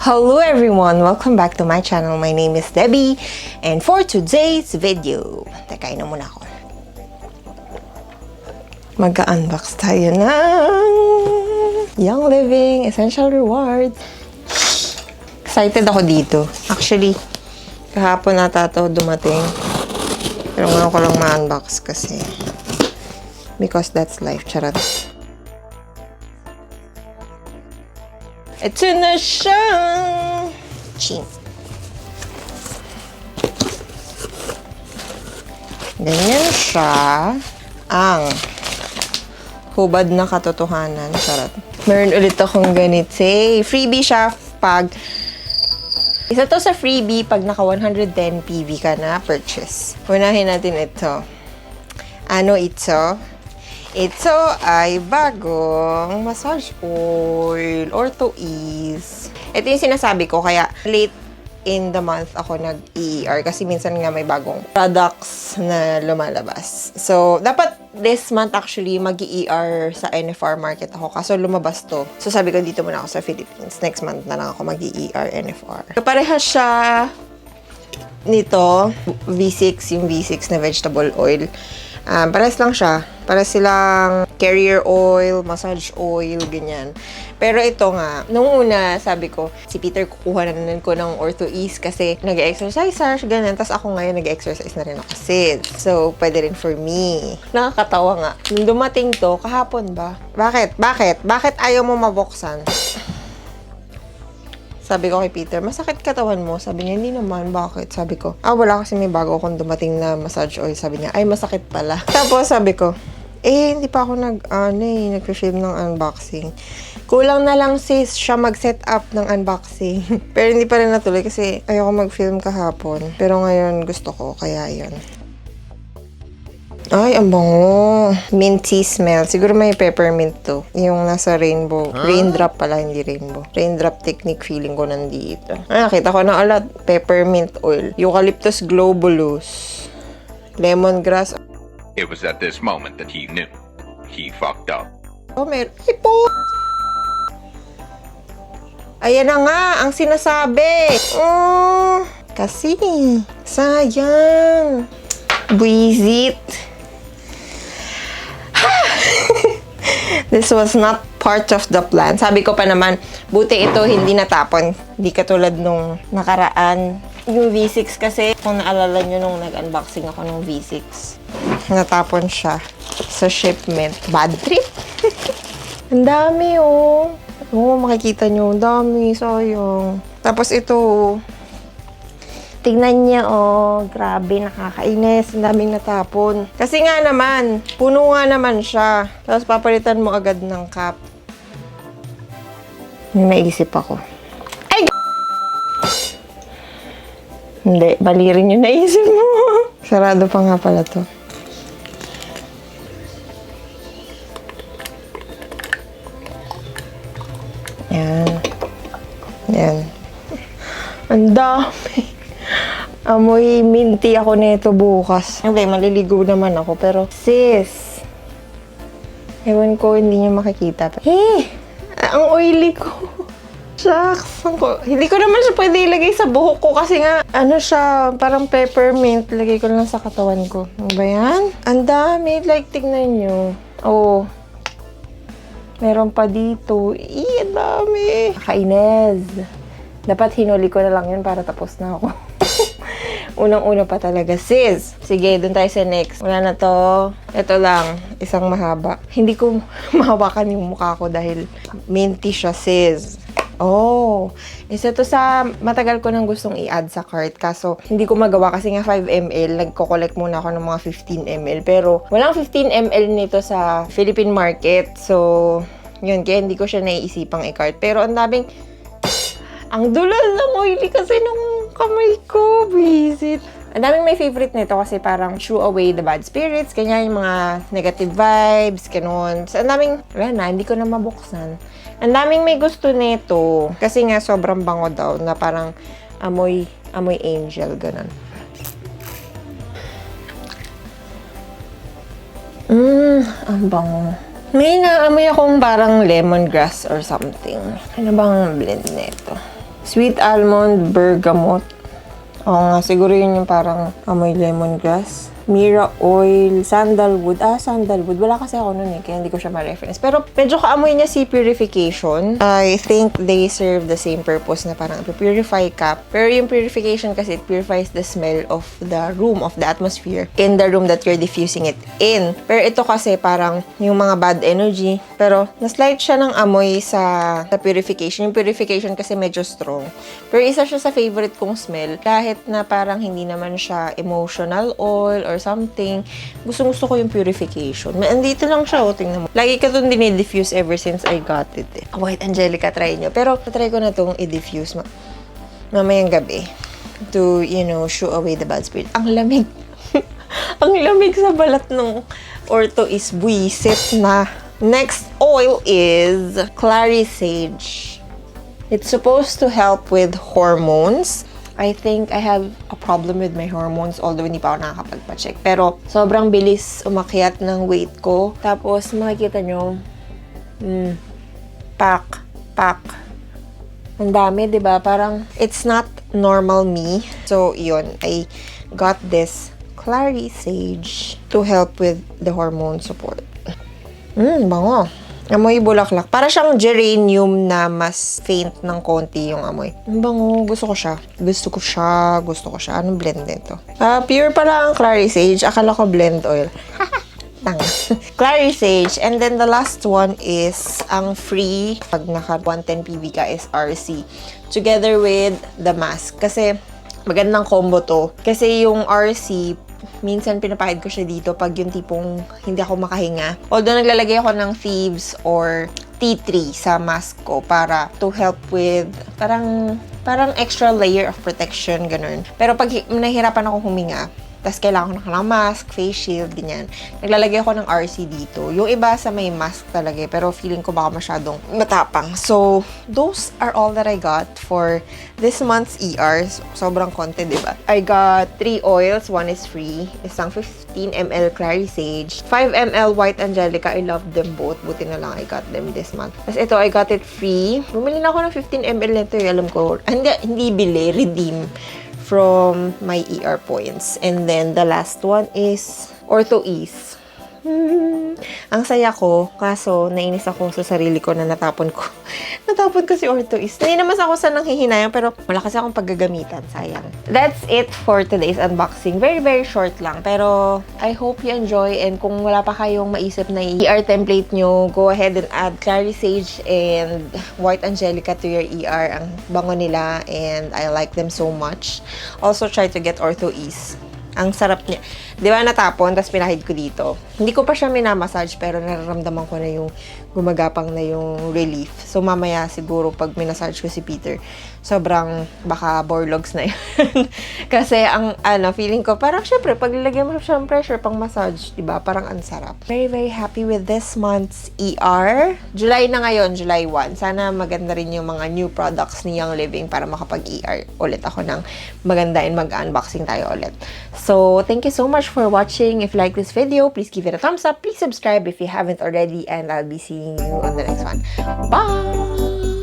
Hello everyone! Welcome back to my channel. My name is Debbie and for today's video, teka, inom muna ako. Mag-unbox tayo ng Young Living Essential Rewards. Excited ako dito. Actually, kahapon nata ito dumating. Pero ngayon ko lang ma-unbox kasi because that's life. Charot. Ito na siya! Chin. Ganyan siya ang hubad na katotohanan. Charot. Meron ulit akong ganit. Say, freebie siya pag isa to sa freebie pag naka 110 PV ka na purchase. Unahin natin ito. Ano ito? Ito ay bagong massage oil, Ortho Ease. Ito yung sinasabi ko, kaya late in the month ako nag-ER kasi minsan nga may bagong products na lumalabas. So, dapat this month actually mag-ER sa NFR market ako kaso lumabas to. So, sabi ko dito muna ako sa Philippines. Next month na lang ako mag-ER NFR. So, pareha siya nito, V6, yung V6 na vegetable oil. Pares lang siya. Pares silang carrier oil, massage oil, ganyan. Pero ito nga, nung una, sabi ko, si Peter kukuha na ko ng Ortho Ease kasi nag-exercise siya, ganyan. Tapos ako ngayon nag-exercise na rin ako sis. So, pwede rin for me. Nakakatawa nga. Nung dumating to, kahapon ba? Bakit? Bakit ayaw mo mabuksan? Sabi ko kay Peter, masakit katawan mo? Sabi niya, hindi naman. Bakit? Sabi ko, wala kasi may bago akong dumating na massage oil. Sabi niya, ay, masakit pala. Tapos sabi ko, hindi pa ako nag-film ng unboxing. Kulang na lang sis siya mag-set up ng unboxing. Pero hindi pa rin natuloy kasi ayoko mag-film kahapon. Pero ngayon gusto ko, kaya yun. Ay, ang bango. Minty smell. Siguro may peppermint to. Yung nasa rainbow. Raindrop pala, hindi rainbow. Raindrop technique feeling ko nandito. Nakita ko na alat. Peppermint oil. Eucalyptus globulus. Lemongrass. It was at this moment that he knew. He fucked up. Ay po! Ayan na nga, ang sinasabi. Kasi, sayang. Buisit. This was not part of the plan. Sabi ko pa naman, buti ito hindi natapon. Hindi katulad nung nakaraan. Yung V6 kasi, kung naalala nyo nung nag-unboxing ako ng V6, natapon siya sa shipment. Bad trip. Ang dami oh. Makikita nyo, ang dami. Sayang. Tapos ito, tignan niya, grabe, nakakainis. Ang daming natapon. Kasi nga naman, puno nga naman siya. Tapos papalitan mo agad ng cap. Naisip ako. Ay! Hindi, bali rin yung naisip mo. Sarado pa nga pala to. Yan. Yan. Ang dami. Amoy minty ako nito bukas. Hindi, maliligo naman ako. Pero, sis, ewan ko, hindi niya makikita. Ang oily ko. Shucks. Hindi ko naman siya pwede ilagay sa buhok ko kasi nga, siya, parang peppermint. Lagay ko lang sa katawan ko. Ano ba yan? Ang dami. Like, tignan nyo. Meron pa dito. Ang dami. Kainis. Dapat hinuli ko na lang yun para tapos na ako. Unang-una pa talaga, sis. Sige, dun tayo sa next. Wala na to. Ito lang, isang mahaba. Hindi ko mahawakan yung mukha ko dahil minty siya, sis. Isa to sa matagal ko nang gustong i-add sa cart. Kaso, hindi ko magawa kasi nga 5 ml. Nagko-collect muna ako ng mga 15 ml. Pero, walang 15 ml nito sa Philippine market. So, yun. Kaya hindi ko siya naiisipang i-cart. Pero, ang dulal ng oily kasi nung kamay ko. Visit. Ang daming may favorite nito kasi parang shoo away the bad spirits. Kanya yung mga negative vibes, ganun. So, ang daming, hindi ko na mabuksan. Ang daming may gusto nito. Kasi nga sobrang bango daw na parang amoy angel, ganun. Ang bango. May naamoy akong parang lemongrass or something. Ano bang blend nito? Sweet almond bergamot. Oo nga, siguro yun yung parang amoy lemongrass. Mira oil, sandalwood. Sandalwood. Wala kasi ako nun kaya hindi ko siya ma-reference. Pero medyo kaamoy niya si Purification. I think they serve the same purpose na parang purify ka. Pero yung Purification kasi, it purifies the smell of the room, of the atmosphere in the room that you're diffusing it in. Pero ito kasi parang yung mga bad energy. Pero na-slide siya ng amoy sa Purification. Yung Purification kasi medyo strong. Pero isa siya sa favorite kong smell. Kahit na parang hindi naman siya emotional oil or something. Gusto ko yung Purification. Andito lang siya, tingnan mo. Lagi ka itong dinidifuse ever since I got it. White Angelica, try nyo. Pero, try ko na itong i-diffuse mamayang gabi. To, shoo away the bad spirit. Ang lamig. Ang lamig sa balat ng ortho is buisit na. Next oil is Clary Sage. It's supposed to help with hormones. I think I have a problem with my hormones, although hindi pa ako nakakapagpa-check. Pero, sobrang bilis umakyat ng weight ko. Tapos, makikita nyo, pack. Ang dami, diba? Parang, it's not normal me. So, yun, I got this Clary Sage to help with the hormone support. Bango. Amoy bulaklak. Para siyang geranium na mas faint ng konti yung amoy. Ang bango. Gusto ko siya. Anong blend nito? Pure pala ang Clary Sage. Akala ko blend oil. Tanga. Clary Sage. And then the last one is ang free. Pag naka 110 PV ka is RC. Together with the mask. Kasi magandang combo to. Kasi yung RC, minsan pinapahid ko siya dito pag yung tipong hindi ako makahinga. Although naglalagay ako ng thieves or tea tree sa mask ko para to help with parang extra layer of protection, ganun. Pero pag nahihirapan ako huminga, tas kailangan ko ng mask, face shield, ganyan. Naglalagay ako ng RC dito. Yung iba sa may mask talaga, pero feeling ko baka masyadong matapang. So, those are all that I got for this month's ER. Sobrang konti, diba? I got 3 oils. 1 is free. Isang 15 ml Clary Sage. 5 ml White Angelica. I love them both. Buti na lang I got them this month. Tapos ito, I got it free. Bumili na ako ng 15 ml nito. Alam ko, hindi bili, redeem from my ER points. And then, the last one is Ortho Ease. Ang saya ko, kaso nainis ako sa sarili ko na natapon ko. Natapon ko si Ortho Ease. Hindi naman ako sa nanghihinayang, pero wala kasi akong paggagamitan. Sayang. That's it for today's unboxing. Very, very short lang. Pero, I hope you enjoy. And kung wala pa kayong maisip na ER template nyo, go ahead and add Clary Sage and White Angelica to your ER. Ang bango nila and I like them so much. Also, try to get Ortho Ease. Ang sarap niya. Di ba natapon, tapos pinahid ko dito. Hindi ko pa siya minamassage, pero nararamdaman ko na yung gumagapang na yung relief. So, mamaya siguro pag minassage ko si Peter, sobrang baka borlogs na yun. Kasi ang, feeling ko, parang syempre, pag lagyan mo siya ng pressure pang massage, di ba? Parang ang sarap. Very, very happy with this month's ER. July na ngayon, July 1. Sana maganda rin yung mga new products ni Young Living para makapag-ER ulit ako ng maganda and mag-unboxing tayo ulit. So, thank you so much for watching. If you like this video, please give it a thumbs up. Please subscribe if you haven't already. And I'll be seeing you on the next one. Bye!